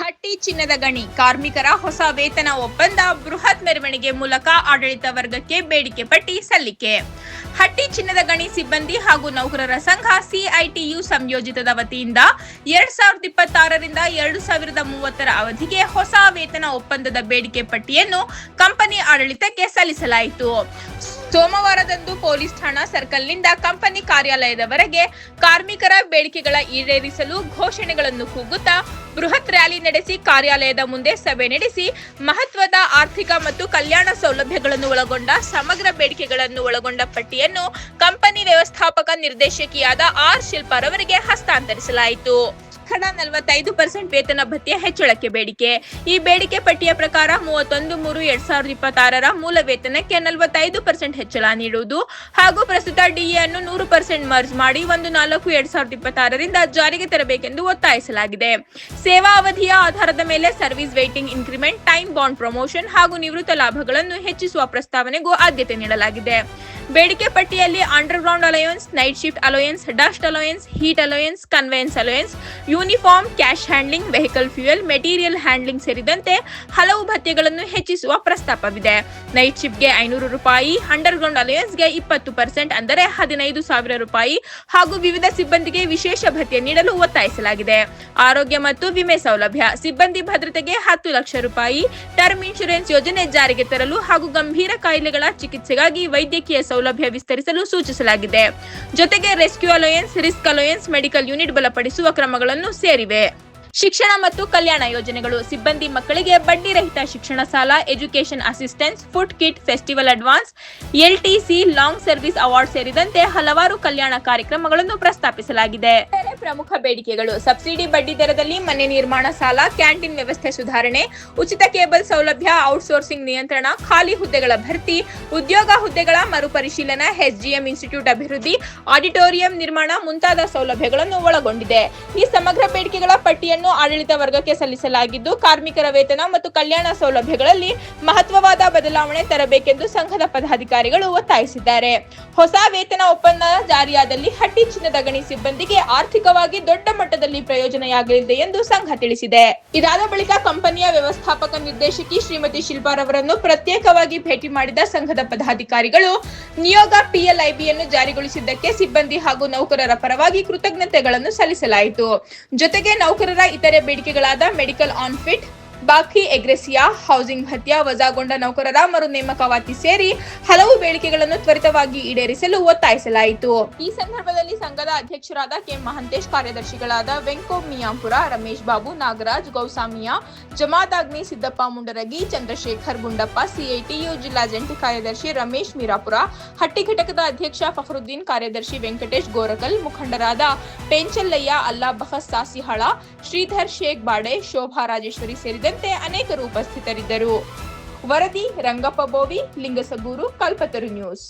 ಹಟ್ಟಿ ಚಿನ್ನದ ಗಣಿ ಕಾರ್ಮಿಕರ ಹೊಸ ವೇತನ ಒಪ್ಪಂದ ಬೃಹತ್ ಮೆರವಣಿಗೆ ಮೂಲಕ ಆಡಳಿತ ವರ್ಗಕ್ಕೆ ಬೇಡಿಕೆ ಪಟ್ಟಿ ಸಲ್ಲಿಕೆ. ಹಟ್ಟಿ ಚಿನ್ನದ ಗಣಿ ಸಿಬ್ಬಂದಿ ಹಾಗೂ ನೌಕರರ ಸಂಘ ಸಿಐಟಿಯು ಸಂಯೋಜಿತದ ವತಿಯಿಂದ 2026 ರಿಂದ 2030 ಅವಧಿಗೆ ಹೊಸ ವೇತನ ಒಪ್ಪಂದದ ಬೇಡಿಕೆ ಪಟ್ಟಿಯನ್ನು ಕಂಪನಿ ಆಡಳಿತಕ್ಕೆ ಸಲ್ಲಿಸಲಾಯಿತು. ಸೋಮವಾರದಂದು ಪೊಲೀಸ್ ಠಾಣಾ ಸರ್ಕಲ್ನಿಂದ ಕಂಪನಿ ಕಾರ್ಯಾಲಯದವರೆಗೆ ಕಾರ್ಮಿಕರ ಬೇಡಿಕೆಗಳ ಈಡೇರಿಸಲು ಘೋಷಣೆಗಳನ್ನು ಕೂಗುತ್ತಾ ಬೃಹತ್ ರ್ಯಾಲಿ ನಡೆಸಿ ಕಾರ್ಯಾಲಯದ ಮುಂದೆ ಸಭೆ ನಡೆಸಿ ಮಹತ್ವದ ಆರ್ಥಿಕ ಮತ್ತು ಕಲ್ಯಾಣ ಸೌಲಭ್ಯಗಳನ್ನು ಒಳಗೊಂಡ ಸಮಗ್ರ ಬೇಡಿಕೆಗಳನ್ನು ಒಳಗೊಂಡ ಪಟ್ಟಿಯನ್ನು ಕಂಪನಿ ವ್ಯವಸ್ಥಾಪಕ ನಿರ್ದೇಶಕಿಯಾದ ಆರ್ ಶಿಲ್ಪಾರವರಿಗೆ ಹಸ್ತಾಂತರಿಸಲಾಯಿತು. 45% ವೇತನ ಭತ್ಯೆ ಹೆಚ್ಚಳಕ್ಕೆ ಬೇಡಿಕೆ. ಈ ಬೇಡಿಕೆ ಪಟ್ಟಿಯ ಪ್ರಕಾರ 31/3/2026 ಮೂಲ ವೇತನಕ್ಕೆ 45% ಹೆಚ್ಚಳ ನೀಡುವುದು ಹಾಗೂ ಪ್ರಸ್ತುತ ಡಿಎ ಅನ್ನು 100% ಮರ್ಜ್ ಮಾಡಿ 1/4/2026 ರಿಂದ ಜಾರಿಗೆ ತರಬೇಕೆಂದು ಒತ್ತಾಯಿಸಲಾಗಿದೆ. ಸೇವಾ ಅವಧಿಯ ಆಧಾರದ ಮೇಲೆ service waiting increment, time bond promotion ಹಾಗೂ ನಿವೃತ್ತ ಲಾಭಗಳನ್ನು ಹೆಚ್ಚಿಸುವ ಪ್ರಸ್ತಾವನೆಗೂ ಆದ್ಯತೆ ನೀಡಲಾಗಿದೆ. ಬೇಡಿಕೆ ಪಟ್ಟಿಯಲ್ಲಿ underground allowance, night shift allowance, dust allowance, heat allowance, conveyance allowance, uniform, cash handling, vehicle fuel, material handling ಸೇರಿದಂತೆ ಹಲವು ಭತ್ಯೆಗಳನ್ನು ಹೆಚ್ಚಿಸುವ ಪ್ರಸ್ತಾಪವಿದೆ. ನೈಟ್ ಶಿಫ್ಟ್ಗೆ ₹500, ಅಂಡರ್ಗ್ರೌಂಡ್ ಅಲೋಯನ್ಸ್ಗೆ 20% ಅಂದರೆ ₹15,000 ಹಾಗೂ ವಿವಿಧ ಸಿಬ್ಬಂದಿಗೆ ವಿಶೇಷ ಭತ್ಯೆ ನೀಡಲು ಒತ್ತಾಯಿಸಲಾಗಿದೆ. ಆರೋಗ್ಯ ಮತ್ತು ವಿಮೆ ಸೌಲಭ್ಯ, ಸಿಬ್ಬಂದಿ ಭದ್ರತೆಗೆ ₹10 ಲಕ್ಷ, ಟರ್ಮ್ ಇನ್ಶೂರೆನ್ಸ್ ಯೋಜನೆ ಜಾರಿಗೆ ತರಲು ಹಾಗೂ ಗಂಭೀರ ಕಾಯಿಲೆಗಳ ಚಿಕಿತ್ಸೆಗಾಗಿ ವೈದ್ಯಕೀಯ ಸೌಲಭ್ಯ ವಿಸ್ತರಿಸಲು ಸೂಚಿಸಲಾಗಿದೆ. ಜೊತೆಗೆ rescue allowance, risk allowance, medical unit ಬಲಪಡಿಸುವ ಕ್ರಮಗಳನ್ನು ಸೇರಿವೆ. ಶಿಕ್ಷಣ ಮತ್ತು ಕಲ್ಯಾಣ ಯೋಜನೆಗಳು, ಸಿಬ್ಬಂದಿ ಮಕ್ಕಳಿಗೆ ಬಡ್ಡಿ ರಹಿತ ಶಿಕ್ಷಣ ಸಾಲ, education assistance, food kit, festival advance, LTC, long service award ಸೇರಿದಂತೆ ಹಲವಾರು ಕಲ್ಯಾಣ ಕಾರ್ಯಕ್ರಮಗಳನ್ನು ಪ್ರಸ್ತಾಪಿಸಲಾಗಿದೆ. ಪ್ರಮುಖ ಬೇಡಿಕೆಗಳು: ಸಬ್ಸಿಡಿ ಬಡ್ಡಿ ದರದಲ್ಲಿ ಮನೆ ನಿರ್ಮಾಣ ಸಾಲ, ಕ್ಯಾಂಟೀನ್ ವ್ಯವಸ್ಥೆ ಸುಧಾರಣೆ, ಉಚಿತ ಕೇಬಲ್ ಸೌಲಭ್ಯ, ಔಟ್ಸೋರ್ಸಿಂಗ್ ನಿಯಂತ್ರಣ, ಖಾಲಿ ಹುದ್ದೆಗಳ ಭರ್ತಿ, ಉದ್ಯೋಗ ಹುದ್ದೆಗಳ ಮರುಪರಿಶೀಲನೆ, ಎಸ್ಜಿಎಂ ಇನ್ಸ್ಟಿಟ್ಯೂಟ್ ಅಭಿವೃದ್ಧಿ, ಆಡಿಟೋರಿಯಂ ನಿರ್ಮಾಣ ಮುಂತಾದ ಸೌಲಭ್ಯಗಳನ್ನು ಒಳಗೊಂಡಿದೆ. ಈ ಸಮಗ್ರ ಬೇಡಿಕೆಗಳ ಪಟ್ಟಿಯನ್ನು ಆಡಳಿತ ವರ್ಗಕ್ಕೆ ಸಲ್ಲಿಸಲಾಗಿದ್ದು, ಕಾರ್ಮಿಕರ ವೇತನ ಮತ್ತು ಕಲ್ಯಾಣ ಸೌಲಭ್ಯಗಳಲ್ಲಿ ಮಹತ್ವವಾದ ಬದಲಾವಣೆ ತರಬೇಕೆಂದು ಸಂಘದ ಪದಾಧಿಕಾರಿಗಳು ಒತ್ತಾಯಿಸಿದ್ದಾರೆ. ಹೊಸ ವೇತನ ಒಪ್ಪಂದ ಜಾರಿಯಾದಲ್ಲಿ ಹಟ್ಟಿ ಚಿನ್ನದ ಗಣಿ ಸಿಬ್ಬಂದಿಗೆ ಆರ್ಥಿಕವಾಗಿ ದೊಡ್ಡ ಮಟ್ಟದಲ್ಲಿ ಪ್ರಯೋಜನವಾಗಲಿದೆ ಎಂದು ಸಂಘ ತಿಳಿಸಿದೆ. ಇದಾದ ಬಳಿಕ ಕಂಪನಿಯ ವ್ಯವಸ್ಥಾಪಕ ನಿರ್ದೇಶಕಿ ಶ್ರೀಮತಿ ಶಿಲ್ಪಾರವರನ್ನು ಪ್ರತ್ಯೇಕವಾಗಿ ಭೇಟಿ ಮಾಡಿದ ಸಂಘದ ಪದಾಧಿಕಾರಿಗಳು ನಿಯೋಗ ಪಿಎಲ್ಐಬಿಯನ್ನು ಜಾರಿಗೊಳಿಸಿದ್ದಕ್ಕೆ ಸಿಬ್ಬಂದಿ ಹಾಗೂ ನೌಕರರ ಪರವಾಗಿ ಕೃತಜ್ಞತೆಗಳನ್ನು ಸಲ್ಲಿಸಲಾಯಿತು. ಜೊತೆಗೆ ನೌಕರರ ಇತರೆ ಬೇಡಿಕೆಗಳಾದ ಮೆಡಿಕಲ್ ಆನ್ ಫಿಟ್, ಬಾಕಿ ಎಗ್ರೆಸಿಯಾ, ಹೌಸಿಂಗ್ ಭತ್ಯ, ವಜಾಗೊಂಡ ನೌಕರರ ಮರು ನೇಮಕಾತಿ ಸೇರಿ ಹಲವು ಬೇಡಿಕೆಗಳನ್ನು ತ್ವರಿತವಾಗಿ ಈಡೇರಿಸಲು ಒತ್ತಾಯಿಸಲಾಯಿತು. ಈ ಸಂದರ್ಭದಲ್ಲಿ ಸಂಘದ ಅಧ್ಯಕ್ಷರಾದ ಕೆ ಮಹಂತೇಶ್, ಕಾರ್ಯದರ್ಶಿಗಳಾದ ವೆಂಕೋ ಮಿಯಾಂಪುರ, ರಮೇಶ್ ಬಾಬು, ನಾಗರಾಜ್, ಗೌಸಾಮಿಯಾ, ಜಮಾದಾಗ್ನಿ, ಸಿದ್ದಪ್ಪ ಮುಂಡರಗಿ, ಚಂದ್ರಶೇಖರ್ ಗುಂಡಪ್ಪ, ಸಿಐಟಿಯು ಜಿಲ್ಲಾ ಜಂಟಿ ಕಾರ್ಯದರ್ಶಿ ರಮೇಶ್ ಮೀರಾಪುರ, ಹಟ್ಟಿ ಘಟಕದ ಅಧ್ಯಕ್ಷ ಫಖರುದ್ದೀನ್, ಕಾರ್ಯದರ್ಶಿ ವೆಂಕಟೇಶ್ ಗೋರಕಲ್, ಮುಖಂಡರಾದ ಪೇಂಚಲ್ಲಯ್ಯ, ಅಲ್ಲಾಬಹಸ್ ಸಾಸಿಹಾಳ, ಶ್ರೀಧರ್ ಶೇಖ್ ಬಾಡೆ, ಶೋಭಾ ರಾಜೇಶ್ವರಿ ಸೇರಿದಂತೆ ಅನೇಕರು ಉಪಸ್ಥಿತರಿದ್ದರು. ವರದಿ ರಂಗಪ್ಪ ಬೋವಿ, ಲಿಂಗಸಗೂರು, ಕಲ್ಪತರು ನ್ಯೂಸ್.